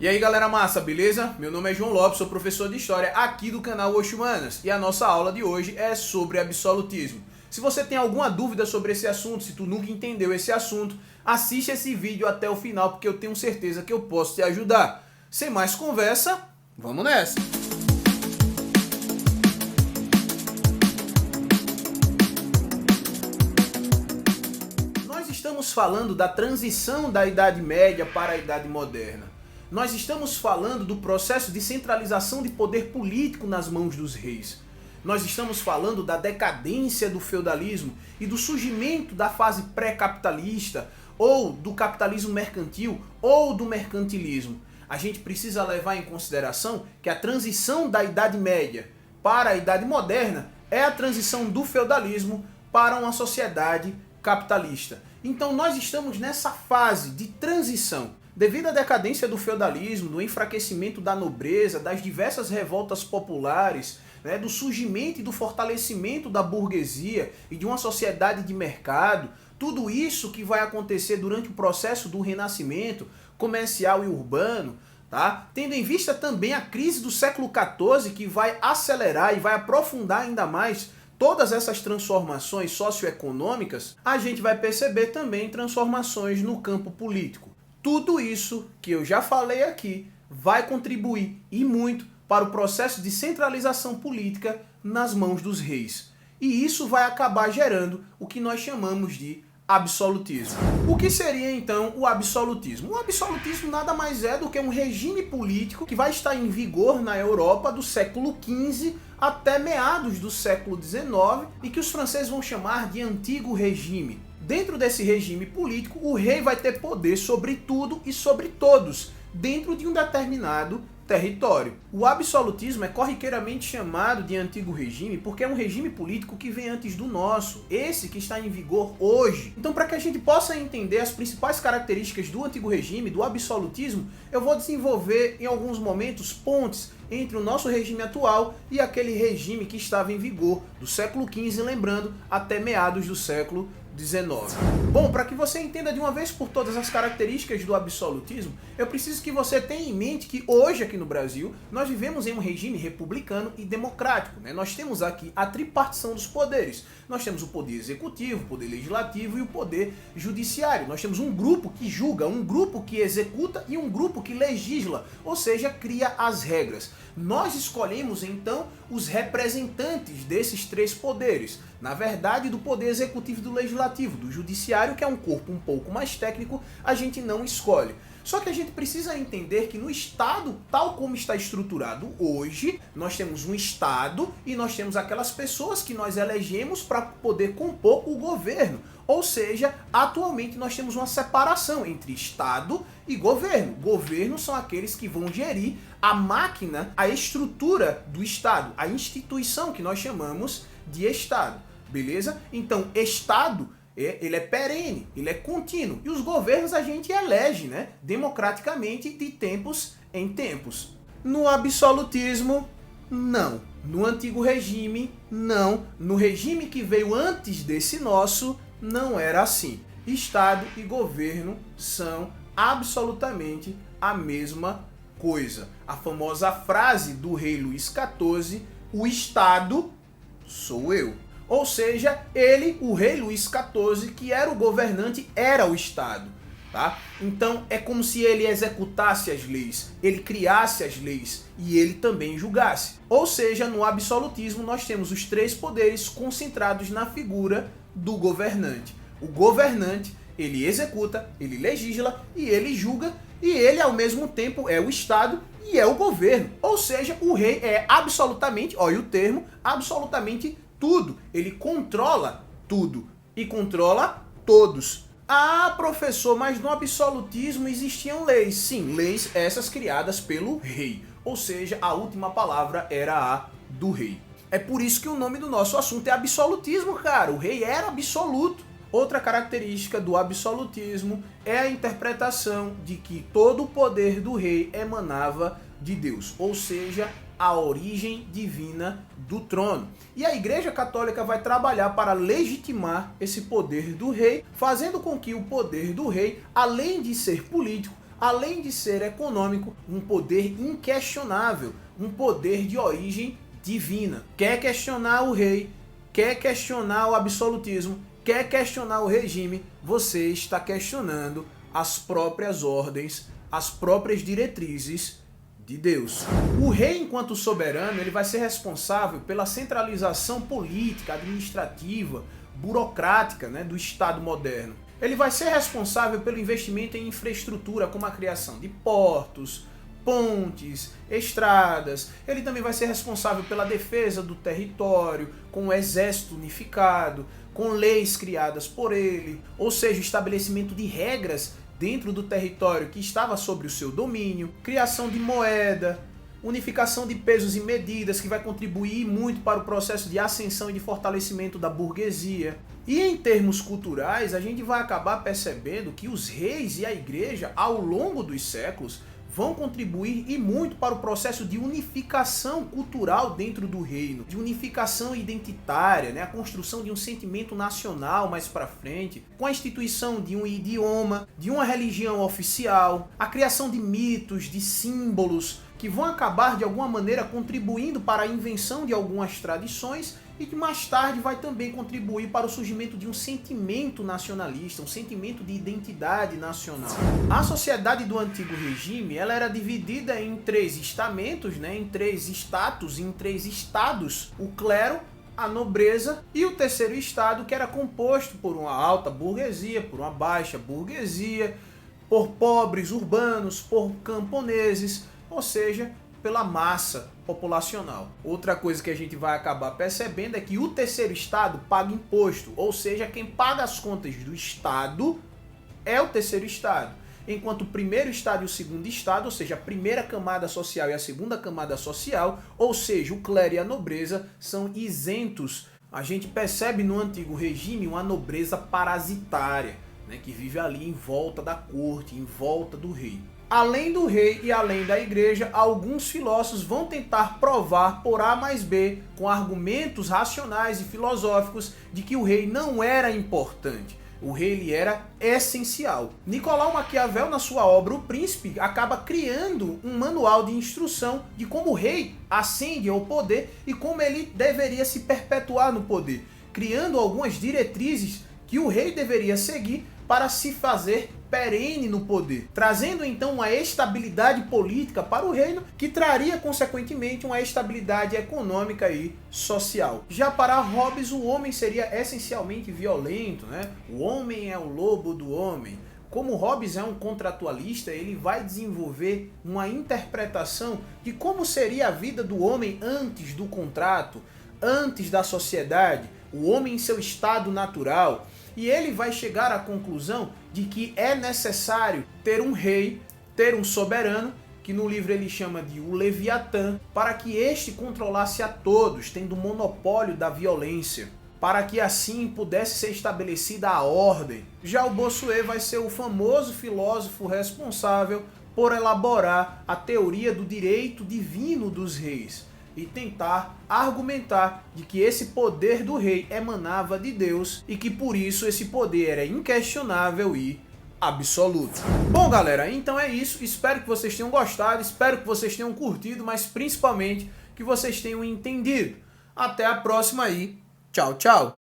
E aí galera massa, beleza? Meu nome é João Lopes, sou professor de História aqui do canal Oxumanas e a nossa aula de hoje é sobre absolutismo. Se você tem alguma dúvida sobre esse assunto, se tu nunca entendeu esse assunto, assiste esse vídeo até o final porque eu tenho certeza que eu posso te ajudar. Sem mais conversa, vamos nessa! Nós estamos falando da transição da Idade Média para a Idade Moderna. Nós estamos falando do processo de centralização de poder político nas mãos dos reis. Nós estamos falando da decadência do feudalismo e do surgimento da fase pré-capitalista, ou do capitalismo mercantil, ou do mercantilismo. A gente precisa levar em consideração que a transição da Idade Média para a Idade Moderna é a transição do feudalismo para uma sociedade capitalista. Então nós estamos nessa fase de transição. Devido à decadência do feudalismo, do enfraquecimento da nobreza, das diversas revoltas populares, do surgimento e do fortalecimento da burguesia e de uma sociedade de mercado, tudo isso que vai acontecer durante o processo do renascimento comercial e urbano, tá? Tendo em vista também a crise do século XIV, que vai acelerar e vai aprofundar ainda mais todas essas transformações socioeconômicas, a gente vai perceber também transformações no campo político. Tudo isso que eu já falei aqui vai contribuir e muito para o processo de centralização política nas mãos dos reis. E isso vai acabar gerando o que nós chamamos de absolutismo. O que seria então o absolutismo? O absolutismo nada mais é do que um regime político que vai estar em vigor na Europa do século XV até meados do século XIX e que os franceses vão chamar de antigo regime. Dentro desse regime político, o rei vai ter poder sobre tudo e sobre todos, dentro de um determinado território. O absolutismo é corriqueiramente chamado de antigo regime porque é um regime político que vem antes do nosso, esse que está em vigor hoje. Então, para que a gente possa entender as principais características do antigo regime, do absolutismo, eu vou desenvolver em alguns momentos pontes entre o nosso regime atual e aquele regime que estava em vigor do século XV, lembrando, até meados do século XIX. Bom, para que você entenda de uma vez por todas as características do absolutismo, eu preciso que você tenha em mente que hoje aqui no Brasil nós vivemos em um regime republicano e democrático, Nós temos aqui a tripartição dos poderes. Nós temos o poder executivo, o poder legislativo e o poder judiciário. Nós temos um grupo que julga, um grupo que executa e um grupo que legisla, ou seja, cria as regras. Nós escolhemos então os representantes desses três poderes. Na verdade, do poder executivo e do legislativo, do judiciário, que é um corpo um pouco mais técnico, a gente não escolhe. Só que a gente precisa entender que no Estado, tal como está estruturado hoje, nós temos um Estado e nós temos aquelas pessoas que nós elegemos para poder compor o governo. Ou seja, atualmente nós temos uma separação entre Estado e governo. Governos são aqueles que vão gerir a máquina, a estrutura do Estado, a instituição que nós chamamos de Estado. Beleza? Então, Estado, ele é perene, ele é contínuo. E os governos a gente elege, democraticamente, de tempos em tempos. No absolutismo, não. No antigo regime, não. No regime que veio antes desse nosso, não era assim. Estado e governo são absolutamente a mesma coisa. A famosa frase do rei Luís XIV, o Estado sou eu. Ou seja, ele, o rei Luís XIV, que era o governante, era o Estado. Tá? Então é como se ele executasse as leis, ele criasse as leis e ele também julgasse. Ou seja, no absolutismo nós temos os três poderes concentrados na figura do governante. O governante, ele executa, ele legisla e ele julga, e ele ao mesmo tempo é o Estado e é o governo. Ou seja, o rei é absolutamente, olha o termo, absolutamente tudo. Ele controla tudo e controla todos. Ah, professor, mas no absolutismo existiam leis. Sim, leis essas criadas pelo rei. Ou seja, a última palavra era a do rei. É por isso que o nome do nosso assunto é absolutismo, cara. O rei era absoluto. Outra característica do absolutismo é a interpretação de que todo o poder do rei emanava de Deus. Ou seja, a origem divina do trono. E a Igreja Católica vai trabalhar para legitimar esse poder do rei, fazendo com que o poder do rei, além de ser político, além de ser econômico, um poder inquestionável, um poder de origem divina. Quer questionar o rei, quer questionar o absolutismo, quer questionar o regime, você está questionando as próprias ordens, as próprias diretrizes de Deus. O rei, enquanto soberano, ele vai ser responsável pela centralização política, administrativa, burocrática, do Estado moderno. Ele vai ser responsável pelo investimento em infraestrutura, como a criação de portos, pontes, estradas. Ele também vai ser responsável pela defesa do território, com o exército unificado, com leis criadas por ele, ou seja, o estabelecimento de regras dentro do território que estava sob o seu domínio, criação de moeda, unificação de pesos e medidas, que vai contribuir muito para o processo de ascensão e de fortalecimento da burguesia. E em termos culturais, a gente vai acabar percebendo que os reis e a igreja, ao longo dos séculos, vão contribuir e muito para o processo de unificação cultural dentro do reino, de unificação identitária, a construção de um sentimento nacional mais para frente, com a instituição de um idioma, de uma religião oficial, a criação de mitos, de símbolos, que vão acabar de alguma maneira contribuindo para a invenção de algumas tradições e que mais tarde vai também contribuir para o surgimento de um sentimento nacionalista, um sentimento de identidade nacional. A sociedade do antigo regime, ela era dividida em 3 estamentos, em 3 status, em 3 estados: o clero, a nobreza e o terceiro estado, que era composto por uma alta burguesia, por uma baixa burguesia, por pobres urbanos, por camponeses, ou seja, pela massa populacional. Outra coisa que a gente vai acabar percebendo é que o terceiro estado paga imposto, ou seja, quem paga as contas do estado é o terceiro estado, enquanto o primeiro estado e o segundo estado, ou seja, a primeira camada social e a segunda camada social, ou seja, o clero e a nobreza, são isentos. A gente percebe no antigo regime uma nobreza parasitária, que vive ali em volta da corte, em volta do rei. Além do rei e além da igreja, alguns filósofos vão tentar provar por A mais B, com argumentos racionais e filosóficos, de que o rei não era importante. O rei ele era essencial. Nicolau Maquiavel, na sua obra O Príncipe, acaba criando um manual de instrução de como o rei ascende ao poder e como ele deveria se perpetuar no poder, criando algumas diretrizes que o rei deveria seguir para se fazer perene no poder, trazendo então uma estabilidade política para o reino, que traria consequentemente uma estabilidade econômica e social. Já para Hobbes, o homem seria essencialmente violento, O homem é o lobo do homem. Como Hobbes é um contratualista, ele vai desenvolver uma interpretação de como seria a vida do homem antes do contrato, antes da sociedade, o homem em seu estado natural. E ele vai chegar à conclusão de que é necessário ter um rei, ter um soberano, que no livro ele chama de o Leviatã, para que este controlasse a todos, tendo o monopólio da violência, para que assim pudesse ser estabelecida a ordem. Já o Bossuet vai ser o famoso filósofo responsável por elaborar a teoria do direito divino dos reis e tentar argumentar de que esse poder do rei emanava de Deus e que por isso esse poder era inquestionável e absoluto. Bom, galera, então é isso. Espero que vocês tenham gostado, espero que vocês tenham curtido, mas principalmente que vocês tenham entendido. Até a próxima aí. Tchau, tchau.